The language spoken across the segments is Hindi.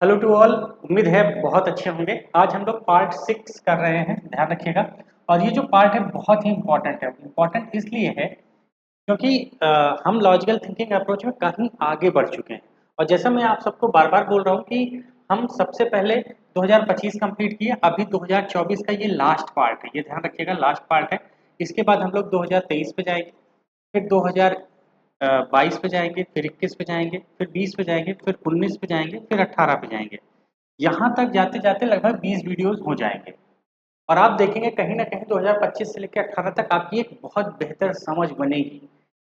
Hello to all. उम्मीद है बहुत अच्छे होंगे। आज हम लोग पार्ट 6 कर रहे हैं, ध्यान रखिएगा। और ये जो पार्ट है बहुत ही इम्पोर्टेंट है। इम्पोर्टेंट इसलिए है क्योंकि हम लॉजिकल थिंकिंग अप्रोच में कहीं आगे बढ़ चुके हैं। और जैसा मैं आप सबको बार बार बोल रहा हूँ कि हम सबसे पहले 2025 कंप्लीट किए, अभी 2024 का ये लास्ट पार्ट है, ये ध्यान रखिएगा, लास्ट पार्ट है। इसके बाद हम लोग 2023 पे जाएंगे, फिर 2022 पे जाएंगे, फिर 21 पे जाएंगे, फिर 20 पे जाएंगे, फिर 19 पे जाएंगे, फिर 18 पे जाएंगे। यहाँ तक जाते जाते लगभग 20 वीडियोस हो जाएंगे। और आप देखेंगे कहीं ना कहीं 2025 से लेकर 18 तक आपकी एक बहुत बेहतर समझ बनेगी।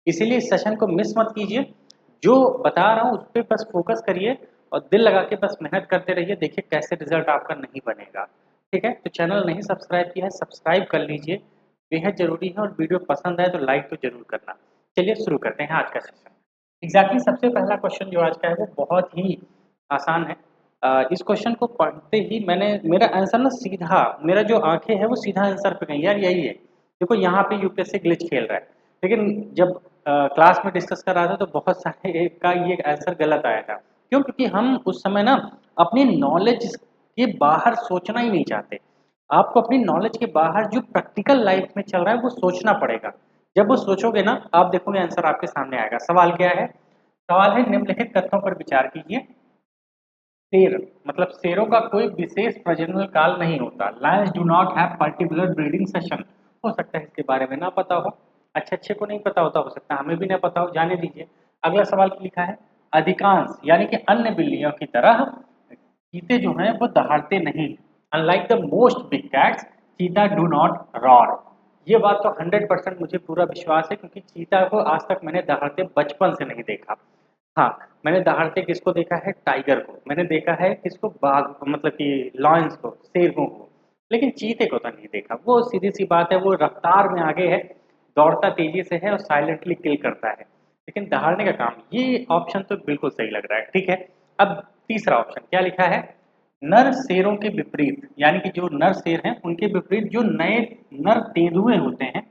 इसीलिए इस सेशन को मिस मत कीजिए। जो बता रहा हूँ उस पर बस फोकस करिए और दिल लगा के बस मेहनत करते रहिए, देखिए कैसे रिजल्ट आपका नहीं बनेगा। ठीक है, तो चैनल नहीं सब्सक्राइब किया है, सब्सक्राइब कर लीजिए, बेहद जरूरी है। और वीडियो पसंद आए तो लाइक तो जरूर करना। चलिए शुरू करते हैं आज का सेशन। एग्जैक्टली सबसे पहला क्वेश्चन जो आज का है वो बहुत ही आसान है। इस क्वेश्चन को पढ़ते ही मेरा आंसर ना सीधा, मेरा जो आंखें है वो सीधा आंसर पे गई, यार यही है। देखो यहाँ पे यूपीएससी ग्लिच खेल रहा है। लेकिन जब क्लास में डिस्कस कर रहा था तो बहुत सारे का ये आंसर गलत आया था। क्यों? क्योंकि हम उस समय ना अपनी नॉलेज के बाहर सोचना ही नहीं चाहते। आपको अपनी नॉलेज के बाहर जो प्रैक्टिकल लाइफ में चल रहा है वो सोचना पड़ेगा। जब वो सोचोगे ना आप देखोगे आंसर आपके सामने आएगा। सवाल क्या है? सवाल है निम्नलिखित तथ्यों पर विचार कीजिए। शेर, मतलब शेरों का कोई विशेष प्रजनन काल नहीं होता। Lions do not have particular breeding session. हो सकता है इसके बारे में ना पता हो, अच्छे अच्छे को नहीं पता होता, हो सकता है हमें भी ना पता हो, जाने दीजिए। अगला सवाल लिखा है अधिकांश यानी कि अन्य बिल्लियों की तरह चीते जो हैं वो दहाड़ते नहीं। Unlike the most big cats चीता डू नॉट रॉर। ये बात तो 100% मुझे पूरा विश्वास है, क्योंकि चीता को आज तक मैंने दहाड़ते बचपन से नहीं देखा। हाँ, मैंने दहाड़ते किसको देखा है? टाइगर को। मैंने देखा है किसको? बाघ को, मतलब कि लॉयंस को, शेरों को। लेकिन चीते को तो नहीं देखा। वो सीधी सी बात है, वो रफ्तार में आगे है, दौड़ता तेजी से है और साइलेंटली किल करता है। लेकिन दहाड़ने का काम, ये ऑप्शन तो बिल्कुल सही लग रहा है। ठीक है, अब तीसरा ऑप्शन क्या लिखा है? नर शेरों के विपरीत, यानी कि जो नर शेर हैं उनके विपरीत जो नए नर तेंदुए होते हैं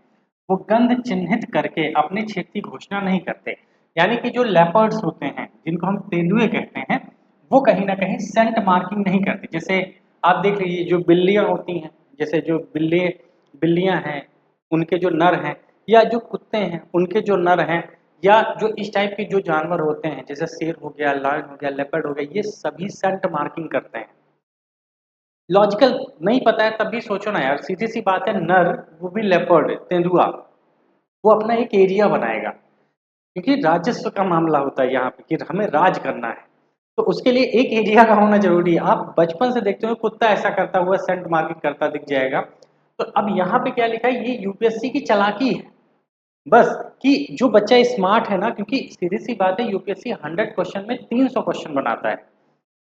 वो गंध चिन्हित करके अपने क्षेत्र की घोषणा नहीं करते। यानी कि जो लेपर्ड्स होते हैं जिनको हम तेंदुए कहते हैं वो कहीं ना कहीं सेंट मार्किंग नहीं करते। जैसे आप देख लीजिए जो बिल्लियां होती हैं, जैसे जो बिल्लियां हैं उनके जो नर हैं, या जो कुत्ते हैं उनके जो नर हैं, या जो इस टाइप के जो जानवर होते हैं जैसे शेर हो गया, लायन हो गया, लेपर्ड हो गया, ये सभी सेंट मार्किंग करते हैं। लॉजिकल नहीं पता है तब भी सोचो ना यार, सीधी सी बात है, नर, वो भी लेपर्ड तेंदुआ, वो अपना एक एरिया बनाएगा। क्योंकि राजस्व का मामला होता है यहाँ पे कि हमें राज करना है, तो उसके लिए एक एरिया का होना जरूरी है। आप बचपन से देखते हो कुत्ता ऐसा करता हुआ सेंट मार्किंग करता दिख जाएगा। तो अब यहाँ पे क्या लिखा है? ये यूपीएससी की चालाकी है बस, कि जो बच्चा स्मार्ट है ना, क्योंकि सीधी सी बात है यूपीएससी 100 क्वेश्चन में 300 क्वेश्चन बनाता है।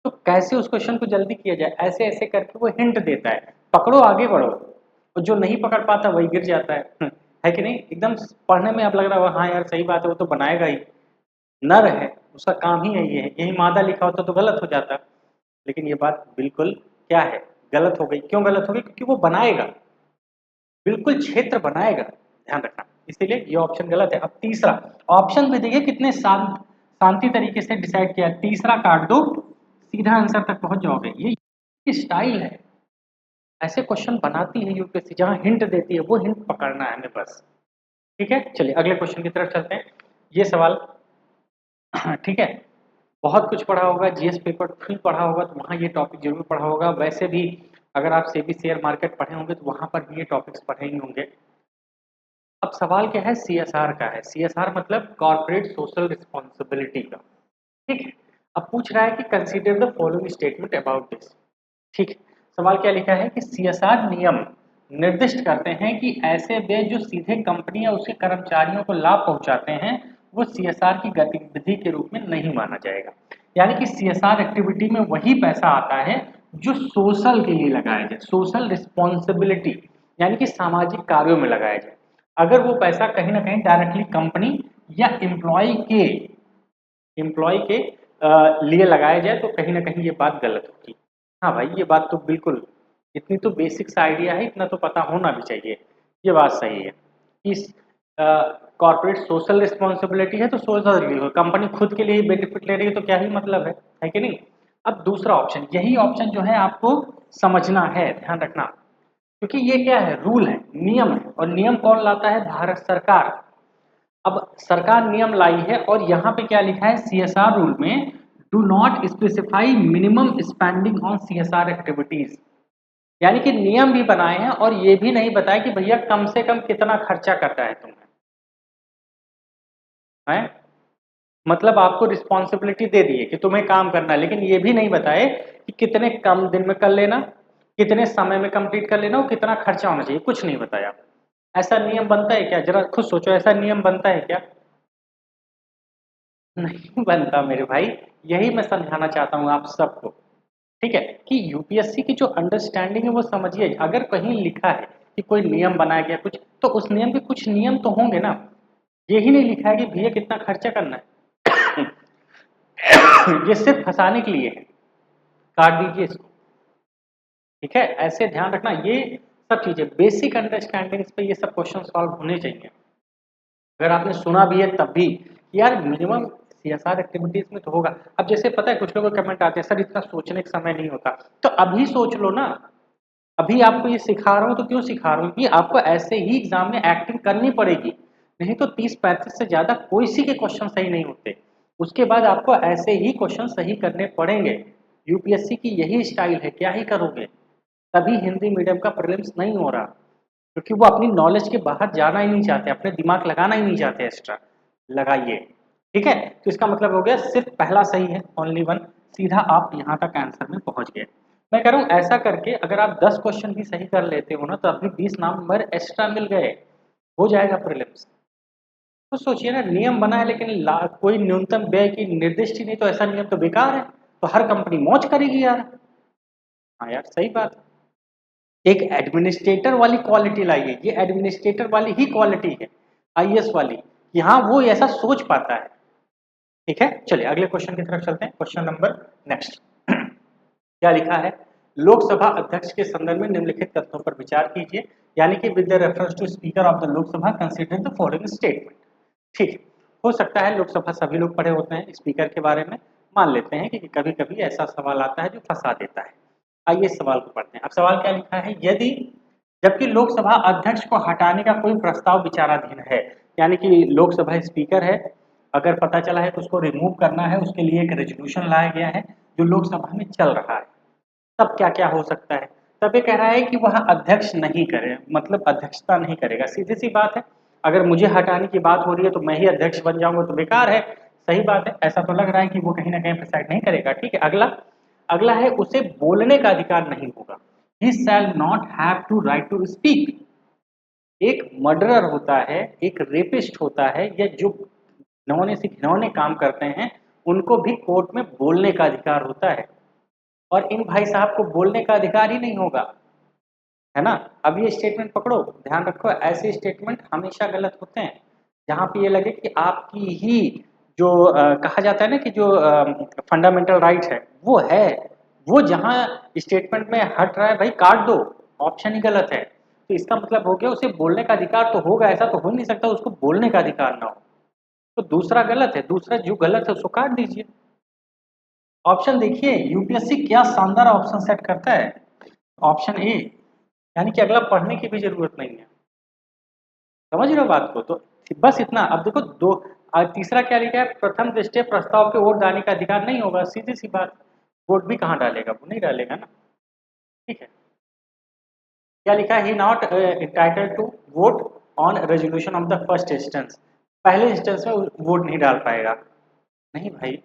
तो कैसे उस क्वेश्चन को जल्दी किया जाए, ऐसे ऐसे करके वो हिंट देता है, पकड़ो आगे बढ़ो। और जो नहीं पकड़ पाता वही गिर जाता है। है कि नहीं? एकदम पढ़ने में अब लग रहा है हाँ यार सही बात है, वो तो बनाएगा ही, नर है, उसका काम ही है, ये है, यही मादा लिखा होता तो गलत हो जाता। लेकिन ये बात बिल्कुल क्या है, गलत हो गई। क्यों गलत हो गई? क्योंकि वो बनाएगा, बिल्कुल क्षेत्र बनाएगा, ध्यान रखना। इसीलिए ये ऑप्शन गलत है। अब तीसरा ऑप्शन में देखिए कितने शांति तरीके से डिसाइड किया। तीसरा काट दो, सीधा आंसर तक पहुंच जाओगे। ये स्टाइल है, ऐसे क्वेश्चन बनाती है यूपीएससी, जहां हिंट देती है वो हिंट पकड़ना है हमें बस। ठीक है, चलिए अगले क्वेश्चन की तरफ चलते हैं। ये सवाल ठीक है, बहुत कुछ पढ़ा होगा, जीएस पेपर फुल पढ़ा होगा तो वहाँ ये टॉपिक जरूर पढ़ा होगा। वैसे भी अगर आप सेबी शेयर मार्केट पढ़े होंगे तो वहाँ पर भी ये टॉपिक्स पढ़े ही होंगे। अब सवाल क्या है? सीएसआर का है। सीएसआर मतलब कॉर्पोरेट सोशल रिस्पॉन्सिबिलिटी का। ठीक है, अब पूछ रहा है कि consider the following statement about this. ठीक है, सवाल क्या लिखा है कि सीएसआर नियम निर्दिष्ट करते हैं कि ऐसे व्यय जो सीधे कंपनी या उसके कर्मचारियों को लाभ पहुंचाते हैं वो सीएसआर की गतिविधि के रूप में नहीं माना जाएगा। यानी कि सीएसआर एक्टिविटी में वही पैसा आता है जो सोशल के लिए लगाया जाए, सोशल रिस्पॉन्सिबिलिटी, यानी कि सामाजिक कार्यों में लगाया जाए। अगर वो पैसा कहीं ना कहीं डायरेक्टली कंपनी या एम्प्लॉय के लिए लगाया जाए तो कहीं ना कहीं ये बात गलत होगी। हाँ भाई, ये बात तो बिल्कुल, इतनी तो बेसिक्स आइडिया है, इतना तो पता होना भी चाहिए। ये बात सही है कि कॉर्पोरेट सोशल रिस्पॉन्सिबिलिटी है तो सोशल, कंपनी खुद के लिए बेनिफिट ले रही है तो क्या ही मतलब है कि नहीं? अब दूसरा ऑप्शन, यही ऑप्शन जो है आपको समझना है, ध्यान रखना, क्योंकि ये क्या है, रूल है, नियम है, और नियम कौन लाता है, भारत सरकार। अब सरकार नियम लाई है और यहाँ पे क्या लिखा है, सीएसआर रूल में do not specify minimum spending on CSR activities, यानी कि नियम भी बनाए हैं और ये भी नहीं बताया कि भैया कम से कम कितना खर्चा करना है तुम्हें, है मतलब आपको रिस्पॉन्सिबिलिटी दे दी है कि तुम्हें काम करना है, लेकिन ये भी नहीं बताए कि कितने कम दिन में कर लेना, कितने समय में कंप्लीट कर लेना और कितना खर्चा होना चाहिए, कुछ नहीं बताया। ऐसा नियम बनता है क्या, जरा खुद सोचो, ऐसा नियम बनता है क्या? नहीं बनता मेरे भाई। यही मैं समझाना चाहता हूँ आप सबको, ठीक है, कि यूपीएससी की जो अंडरस्टैंडिंग है वो समझिए। अगर कहीं लिखा है कि कोई नियम बनाया गया कुछ, तो उस नियम के कुछ नियम तो होंगे ना। यही नहीं लिखा है कि भैया कितना खर्चा करना है ये सिर्फ फंसाने के लिए है, काट दीजिए इसको, ठीक है। ऐसे ध्यान रखना, ये सब चीजें बेसिक अंडरस्टैंडिंग्स पे ये सब क्वेश्चन सॉल्व होने चाहिए। अगर आपने सुना भी है तब भी कि यार मिनिमम सीएसआर एक्टिविटीज में तो होगा। अब जैसे पता है कुछ लोगों के कमेंट आते हैं, सर इतना सोचने का समय नहीं होता, तो अभी सोच लो ना। अभी आपको ये सिखा रहा हूँ तो क्यों सिखा रहा हूँ कि आपको ऐसे ही एग्जाम में एक्टिंग करनी पड़ेगी, नहीं तो 30-35 से ज्यादा कोई सी के क्वेश्चन सही नहीं होते। उसके बाद आपको ऐसे ही क्वेश्चन सही करने पड़ेंगे। यूपीएससी की यही स्टाइल है, क्या ही करोगे। तभी हिंदी मीडियम का प्रीलिम्स नहीं हो रहा, क्योंकि वो अपनी नॉलेज के बाहर जाना ही नहीं चाहते, अपने दिमाग लगाना ही नहीं चाहते एक्स्ट्रा। लगाइए, ठीक है। तो इसका मतलब हो गया सिर्फ पहला सही है, ओनली वन, सीधा आप यहाँ तक आंसर में पहुंच गए। मैं कह रहा हूँ ऐसा करके अगर आप 10 क्वेश्चन भी सही कर लेते हो ना, तो अभी 20 नंबर एक्स्ट्रा मिल गए, हो जाएगा प्रीलिम्स। तो सोचिए ना, नियम बना है लेकिन कोई न्यूनतम व्यय की निर्दिष्ट ही नहीं, तो ऐसा नियम तो बेकार है। तो हर कंपनी मौज करेगी यार। हाँ यार, सही बात है। एक एडमिनिस्ट्रेटर वाली क्वालिटी लाइए, ये एडमिनिस्ट्रेटर वाली ही क्वालिटी है, आईएएस वाली। यहाँ वो ऐसा सोच पाता है, ठीक है। चलिए अगले क्वेश्चन की तरफ चलते हैं। क्वेश्चन नंबर नेक्स्ट क्या लिखा है, लोकसभा अध्यक्ष के संदर्भ में निम्नलिखित तथ्यों पर विचार कीजिए, यानी कि with the reference to speaker of the Lok Sabha consider the following statement. ठीक है, हो सकता है लोकसभा सभी लोग पढ़े होते हैं, स्पीकर के बारे में मान लेते हैं कि कभी कभी ऐसा सवाल आता है जो फंसा देता है। आइए इस सवाल को पढ़ते हैं। अब सवाल क्या लिखा है, यदि जबकि लोकसभा अध्यक्ष को हटाने का कोई प्रस्ताव विचाराधीन है, यानी कि लोकसभा स्पीकर है, अगर पता चला है तो उसको रिमूव करना है, उसके लिए एक रेजोल्यूशन लाया गया है जो लोकसभा में चल रहा है, तब क्या क्या हो सकता है। तब ये कह रहा है कि वह अध्यक्ष नहीं करे, मतलब अध्यक्षता नहीं करेगा, सीधी सी बात है। अगर मुझे हटाने की बात हो रही है तो मैं ही अध्यक्ष बन जाऊंगा तो बेकार है। सही बात है, ऐसा तो लग रहा है कि वो कहीं ना कहीं प्रिसाइड नहीं करेगा। ठीक है, अगला अगला है उसे बोलने का अधिकार नहीं होगा। He shall not have to right to speak. एक मर्डरर होता है, एक रेपिस्ट होता है, या जो घिनौने से घिनौने काम करते हैं, उनको भी कोर्ट में बोलने का अधिकार होता है। और इन भाई साहब को बोलने का अधिकार ही नहीं होगा, है ना। अब ये स्टेटमेंट पकड़ो, ध्यान रखो, ऐसे स्टेटमेंट हमेशा गलत होते हैं जहां पे ये लगे कि आपकी ही जो कहा जाता है ना कि जो फंडामेंटल राइट है वो है, वो जहां स्टेटमेंट में हट रहा है, भाई काट दो, ऑप्शन ही गलत है। तो इसका मतलब हो गया उसे बोलने का अधिकार तो होगा, ऐसा तो हो ही नहीं सकता उसको बोलने का अधिकार ना हो। तो दूसरा गलत है, दूसरा जो गलत है उसको काट दीजिए। ऑप्शन देखिए, यूपीएससी क्या शानदार ऑप्शन सेट करता है, ऑप्शन ए, यानी कि अगला पढ़ने की भी जरूरत नहीं है। समझ रहे हो बात को, तो बस इतना। अब देखो दो, तीसरा क्या लिखा है, प्रथम दृष्टया प्रस्ताव पे वोट डालने का अधिकार नहीं होगा, सीधी सी बात। वोट भी कहाँ डालेगा, वो नहीं डालेगा ना। ठीक है, क्या लिखा है, he not entitled to vote on resolution of the first instance. पहले इंस्टेंस में वोट नहीं डाल पाएगा, नहीं भाई,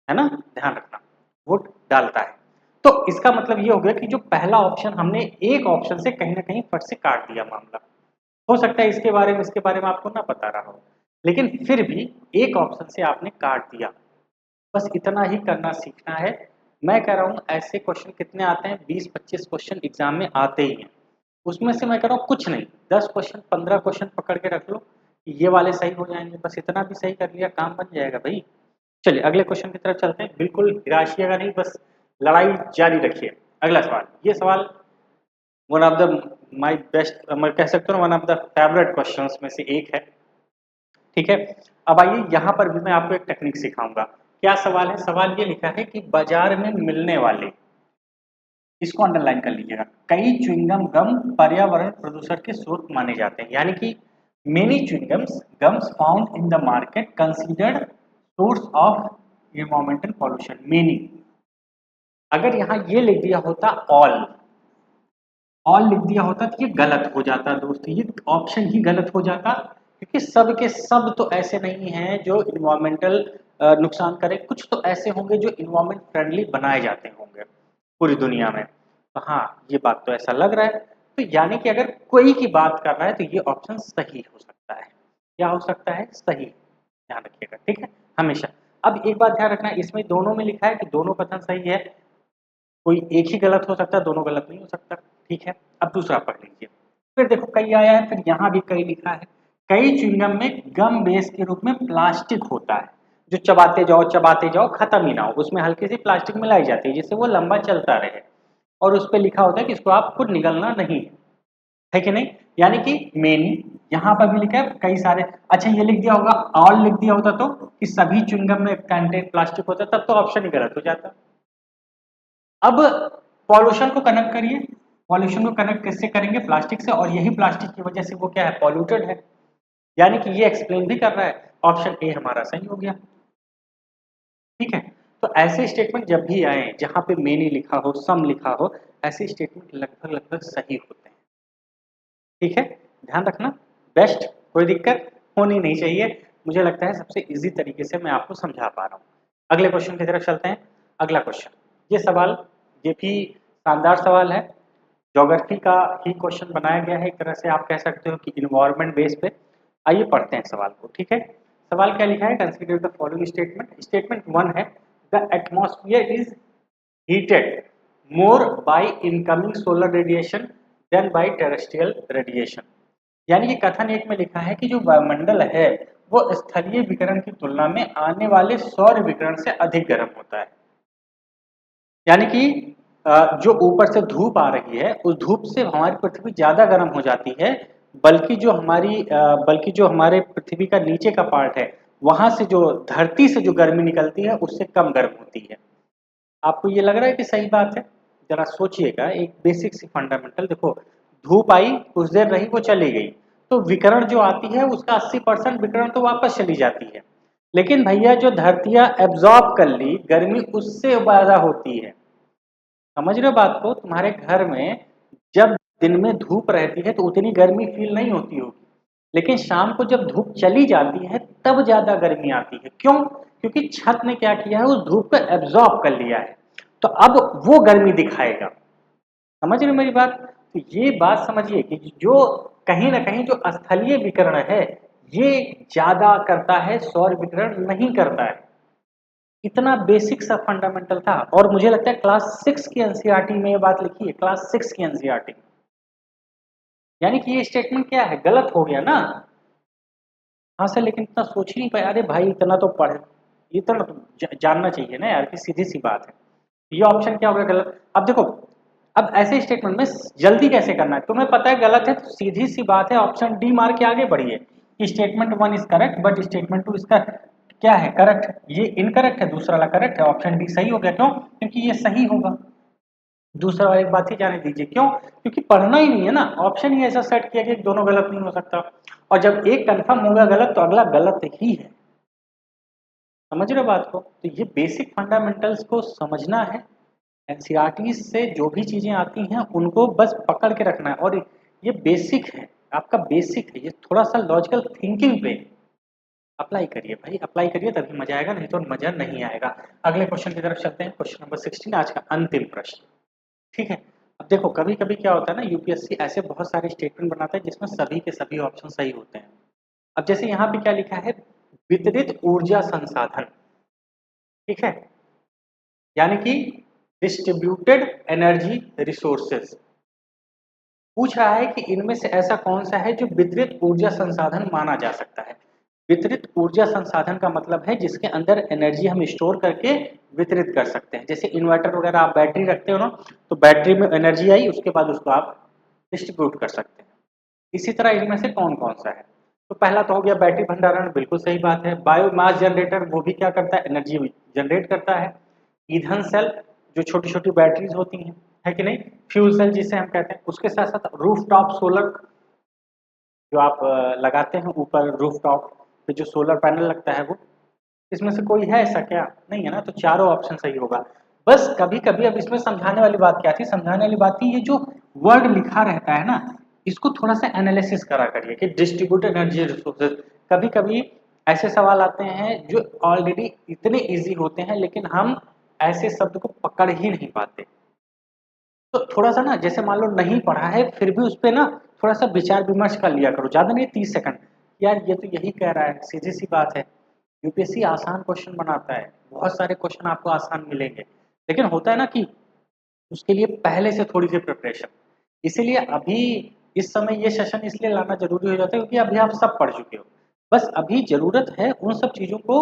है ना, ध्यान रखना, वोट डालता है। तो इसका मतलब ये हो गया कि जो पहला ऑप्शन हमने एक ऑप्शन से कहीं ना कहीं फट से काट दिया मामला। हो सकता है इसके बारे में आपको ना पता रहा हो, लेकिन फिर भी एक ऑप्शन से आपने काट दिया। बस इतना ही करना सीखना है। मैं कह रहा हूँ ऐसे क्वेश्चन कितने आते हैं, 20-25 क्वेश्चन एग्जाम में आते ही हैं। उसमें से मैं कह रहा हूँ कुछ नहीं, 10 क्वेश्चन 15 क्वेश्चन पकड़ के रख लो कि ये वाले सही हो जाएंगे, बस इतना भी सही कर लिया काम बन जाएगा भाई। चलिए अगले क्वेश्चन की तरफ चलते हैं, बिल्कुल निराशिएगा नहीं, बस लड़ाई जारी रखिए। अगला सवाल, ये सवाल one of the my best, मैं कह सकता हूँ one of the favourite questions में से एक है। ठीक है, अब आइए यहाँ पर भी मैं आपको एक टेक्निक सिखाऊंगा। क्या सवाल है? सवाल ये लिखा है कि बाजार में मिलने वाले, इसको अंडरलाइन कर लीजिएगा, कई च्युइंगम गम पर्यावरण प्रदूषण के स्रोत माने जाते हैं। यानी कि many chewing gums gums found in the market considered source of environmental pollution. Many, अगर यहाँ ये लिख दिया होता ऑल लिख दिया होता तो ये गलत हो जाता दोस्त, ये ऑप्शन ही गलत हो जाता, क्योंकि सब के सब तो ऐसे नहीं हैं जो इन्वायरमेंटल नुकसान करे, कुछ तो ऐसे होंगे जो इन्वायरमेंट फ्रेंडली बनाए जाते होंगे पूरी दुनिया में। तो हाँ, ये बात तो ऐसा लग रहा है। तो यानी कि अगर कोई की बात कर रहा है तो ये ऑप्शन सही हो सकता है। क्या हो सकता है? सही। ध्यान रखिएगा, ठीक है, हमेशा। अब एक बात ध्यान रखना, इसमें दोनों में लिखा है कि दोनों कथन सही है, कोई एक ही गलत हो सकता है, दोनों गलत नहीं हो सकता, ठीक है। अब दूसरा पढ़ लीजिए। फिर देखो कई आया है, फिर यहाँ भी कई लिखा है। कई च्युइंगम में गम बेस के रूप में प्लास्टिक होता है, जो चबाते जाओ खत्म ही ना हो, उसमें हल्की सी प्लास्टिक मिलाई जाती है जिससे वो लंबा चलता रहे, और उस पर लिखा होता है कि इसको आपको निगलना नहीं है कि नहीं। यानी कि मेनी, यहाँ पर भी लिखा है कई सारे। अच्छा, ये लिख दिया होगा, ऑल लिख दिया होता तो कि सभी च्युइंगम में कंटेंट प्लास्टिक होता, तब तो ऑप्शन ही गलत हो जाता। अब पॉल्यूशन को कनेक्ट करिए, पॉल्यूशन को कनेक्ट कैसे करेंगे? प्लास्टिक से, और यही प्लास्टिक की वजह से वो क्या है? पॉल्यूटेड है। यानी कि ये एक्सप्लेन भी कर रहा है। ऑप्शन ए हमारा सही हो गया, ठीक है। तो ऐसे स्टेटमेंट जब भी आए जहां पे मेनी लिखा हो, सम लिखा हो, ऐसे स्टेटमेंट लगभग लगभग सही होते हैं, ठीक है, ध्यान रखना। बेस्ट, कोई दिक्कत होनी नहीं चाहिए। मुझे लगता है सबसे इजी तरीके से मैं आपको समझा पा रहा हूँ। अगले क्वेश्चन की तरफ चलते हैं। अगला क्वेश्चन, ये सवाल, ये भी शानदार सवाल है, ज्योग्राफी का ही क्वेश्चन बनाया गया है, एक तरह से आप कह सकते हो कि इन्वायरमेंट बेस पे। आइए पढ़ते हैं सवाल को, ठीक है। सवाल क्या लिखा है? Consider the following statement. Statement 1 है, the atmosphere is heated more by incoming solar radiation than by terrestrial radiation। यानी कि कथन एक में लिखा है कि जो वायुमंडल है वो स्थलीय विकिरण की तुलना में आने वाले सौर विकिरण से अधिक गर्म होता है। यानी कि जो ऊपर से धूप आ रही है उस धूप से हमारी पृथ्वी ज्यादा गर्म हो जाती है, बल्कि जो हमारे पृथ्वी का नीचे का पार्ट है वहां से जो धरती से जो गर्मी निकलती है उससे कम गर्म होती है। आपको ये लग रहा है कि सही बात है? जरा सोचिएगा, एक बेसिक सी फंडामेंटल देखो, धूप आई, कुछ देर रही, वो चली गई, तो विकिरण जो आती है उसका 80% विकिरण तो वापस चली जाती है। लेकिन भैया जो धरतियां एब्जॉर्ब कर ली गर्मी उससे ज्यादा होती है। समझ रहे हो बात को? तुम्हारे घर में जब दिन में धूप रहती है तो उतनी गर्मी फील नहीं होती होगी, लेकिन शाम को जब धूप चली जाती है तब ज्यादा गर्मी आती है। क्यों? क्योंकि छत ने क्या किया है? उस धूप को एब्जॉर्ब कर लिया है, तो अब वो गर्मी दिखाएगा। समझ रहे हो मेरी बात? तो ये बात समझिए कि जो कहीं ना कहीं जो स्थलीय विकिरण है ये ज्यादा करता है, सौर विकिरण नहीं करता है। इतना बेसिक सा फंडामेंटल था, और मुझे लगता है क्लास 6 की एनसीईआरटी में ये बात लिखी है, क्लास 6 की एनसीईआरटी। यानी कि ये स्टेटमेंट क्या है? गलत हो गया ना? हाँ सर, लेकिन इतना सोच ही नहीं पाया। अरे भाई, इतना तो पढ़, इतना तो जानना चाहिए ना यार, कि सीधी सी बात है। ये ऑप्शन क्या हो गया? गलत। अब देखो, अब ऐसे स्टेटमेंट में जल्दी कैसे करना है? तुम्हें पता है गलत है तो सीधी सी बात है, ऑप्शन डी मार के आगे बढ़िए कि statement 1 is correct but statement 2 इसका क्या है? करेक्ट। ये इनकरेक्ट है, दूसरा वाला करेक्ट है, ऑप्शन डी सही हो गया। क्यों? क्योंकि ये सही होगा। दूसरा वाला एक बात ही जाने दीजिए, क्यों? क्योंकि पढ़ना ही नहीं है ना, ऑप्शन ही ऐसा सेट किया कि दोनों गलत नहीं हो सकता, और जब एक कंफर्म होगा गलत तो अगला गलत ही है। समझ रहे हो बात को? तो ये बेसिक फंडामेंटल्स को समझना है। एनसीईआरटी से जो भी चीजें आती हैं उनको बस पकड़ के रखना है, और ये बेसिक है, आपका बेसिक है, ये थोड़ा सा लॉजिकल थिंकिंग पे अप्लाई करिए भाई, अप्लाई करिए तभी मजा आएगा, नहीं तो मजा नहीं आएगा। अगले क्वेश्चन की तरफ चलते हैं, क्वेश्चन नंबर 16, आज का अंतिम प्रश्न, ठीक है। अब देखो कभी कभी क्या होता है ना, यूपीएससी ऐसे बहुत सारे स्टेटमेंट बनाता है जिसमें सभी के सभी ऑप्शन सही होते हैं। अब जैसे यहाँ पे क्या लिखा है? वितरित ऊर्जा संसाधन, ठीक है, यानी कि डिस्ट्रीब्यूटेड एनर्जी रिसोर्सेज। पूछ रहा है कि इनमें से ऐसा कौन सा है जो वितरित ऊर्जा संसाधन माना जा सकता है। वितरित ऊर्जा संसाधन का मतलब है जिसके अंदर एनर्जी हम स्टोर करके वितरित कर सकते हैं। जैसे इन्वर्टर वगैरह, आप बैटरी रखते हो ना, तो बैटरी में एनर्जी आई, उसके बाद उसको आप डिस्ट्रीब्यूट कर सकते हैं। इसी तरह इनमें से कौन कौन सा है? तो पहला तो हो गया बैटरी भंडारण, बिल्कुल सही बात है। बायोमास जनरेटर, वो भी क्या करता है, एनर्जी जनरेट करता है। ईंधन सेल, जो छोटी छोटी बैटरीज होती हैं, है कि नहीं। फ्यूल सेल जिसे हम कहते हैं, उसके साथ साथ रूफ टॉप सोलर, जो आप लगाते हैं ऊपर रूफ टॉप पे जो सोलर पैनल लगता है, वो इसमें से कोई है ऐसा क्या, नहीं है ना, तो चारों ऑप्शन सही होगा। बस कभी कभी अब इसमें समझाने वाली बात क्या थी, समझाने वाली बात थी ये जो वर्ड लिखा रहता है ना, इसको थोड़ा सा एनालिसिस करा करिए कि डिस्ट्रीब्यूटेड एनर्जी रिसोर्सेज। कभी कभी ऐसे सवाल आते हैं जो ऑलरेडी इतने इजी होते हैं, लेकिन हम ऐसे शब्द को पकड़ ही नहीं पाते। तो थोड़ा सा ना, जैसे मान लो नहीं पढ़ा है, फिर भी उस पर ना थोड़ा सा विचार विमर्श कर लिया करो, ज़्यादा नहीं, 30 सेकंड। यार ये तो यही कह रहा है, सीधी सी बात है। यूपीएससी आसान क्वेश्चन बनाता है, बहुत सारे क्वेश्चन आपको आसान मिलेंगे, लेकिन होता है ना कि उसके लिए पहले से थोड़ी सी प्रिपरेशन। इसीलिए अभी इस समय ये सेशन इसलिए लाना जरूरी हो जाता है क्योंकि अभी आप सब पढ़ चुके हो। बस अभी जरूरत है उन सब चीज़ों को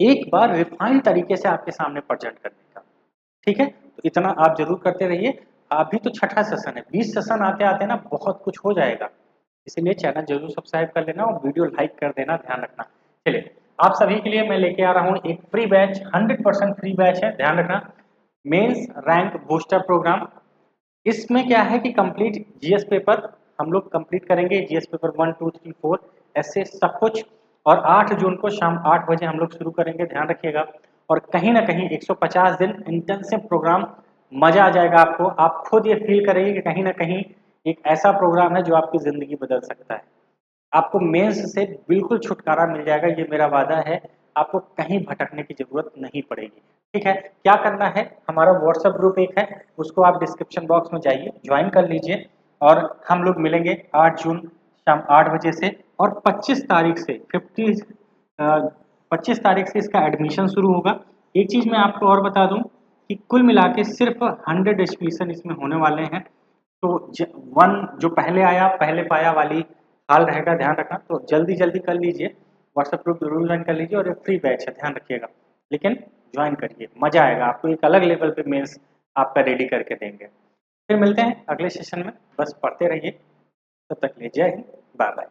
एक बार रिफाइंड तरीके से आपके सामने प्रेजेंट करने का। ठीक है, तो इतना आप जरूर करते रहिए। अभी तो छठा सेशन है, 20 सेशन आते आते ना बहुत कुछ हो जाएगा। इसीलिए चैनल जरूर सब्सक्राइब कर लेना और वीडियो लाइक कर देना, ध्यान रखना। चलिए, आप सभी के लिए मैं लेके आ रहा हूँ एक फ्री बैच, 100% फ्री बैच है, ध्यान रखना। Mains rank booster program. इसमें क्या है कि कंप्लीट जीएस पेपर हम लोग कंप्लीट करेंगे, जीएस पेपर 1 2 3 4 ऐसे सब कुछ। और 8 जून को शाम 8 बजे हम लोग शुरू करेंगे, ध्यान रखिएगा। और कहीं ना कहीं 150 दिन इंटेंसिव प्रोग्राम, मजा आ जाएगा आपको। आप खुद ये फील करेंगे कि कहीं ना कहीं एक ऐसा प्रोग्राम है जो आपकी जिंदगी बदल सकता है। आपको मेंस से बिल्कुल छुटकारा मिल जाएगा, ये मेरा वादा है। आपको कहीं भटकने की जरूरत नहीं पड़ेगी। ठीक है, क्या करना है, हमारा व्हाट्सएप ग्रुप एक है, उसको आप डिस्क्रिप्शन बॉक्स में जाइए, ज्वाइन कर लीजिए। और हम लोग मिलेंगे 8 जून शाम 8 बजे से। और 25 तारीख से 25 तारीख से इसका एडमिशन शुरू होगा। एक चीज़ मैं आपको और बता दूं कि कुल मिला के सिर्फ 100 एडमिशन इसमें होने वाले हैं। तो वन जो पहले आया पहले पाया वाली हाल रहेगा, ध्यान रखना। तो जल्दी जल्दी कर लीजिए, व्हाट्सएप ग्रुप जरूर ज्वाइन कर लीजिए। और ये फ्री बैच है, ध्यान रखिएगा, लेकिन ज्वाइन करिए, मजा आएगा आपको, एक अलग लेवल पे मेंस आपका रेडी करके देंगे। फिर मिलते हैं अगले सेशन में, बस पढ़ते रहिए। तब तक ले जय हिंद, बाय बाय।